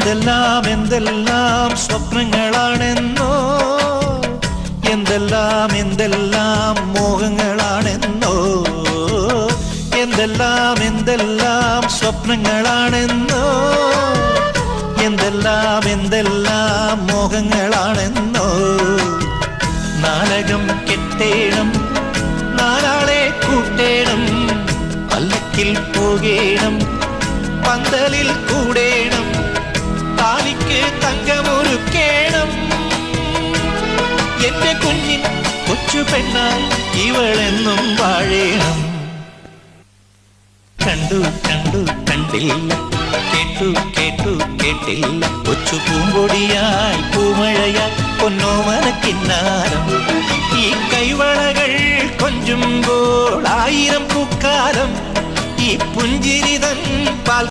എന്തെല്ലാം എന്തെല്ലാം സ്വപ്നങ്ങളാണെന്നോ, എന്തെല്ലാം എന്തെല്ലാം മോഹങ്ങളാണെന്നോ, എന്തെല്ലാം എന്തെല്ലാം സ്വപ്നങ്ങളാണെന്നോ, എന്തെല്ലാം എന്തെല്ലാം മോഹങ്ങളാണെന്നോ. നാടകം കെട്ടേണം, നാലാളെ കൂട്ടേണം, പല്ലക്കിൽ പോകേണം, പന്തലിൽ കൂടേണം, താലിക്ക് തങ്കമൊരുക്കേണം. എന്റെ കുഞ്ഞിൻ കൊച്ചു പെണ്ണായി ഇവളെന്നും വാഴേണം. കണ്ടു കണ്ടു കണ്ടില്ല, കേട്ടു കേട്ടു കേട്ടില്ല, കൊച്ചു പൂമ്പൊടിയായി പൂമഴയായി പൊന്നോമന കിന്നാരം. ഈ കൈവളകൾ കൊഞ്ചുമ്പോൾ 1000 പൂക്കാലം, ഈ പുഞ്ചിരിതൻ പാൽ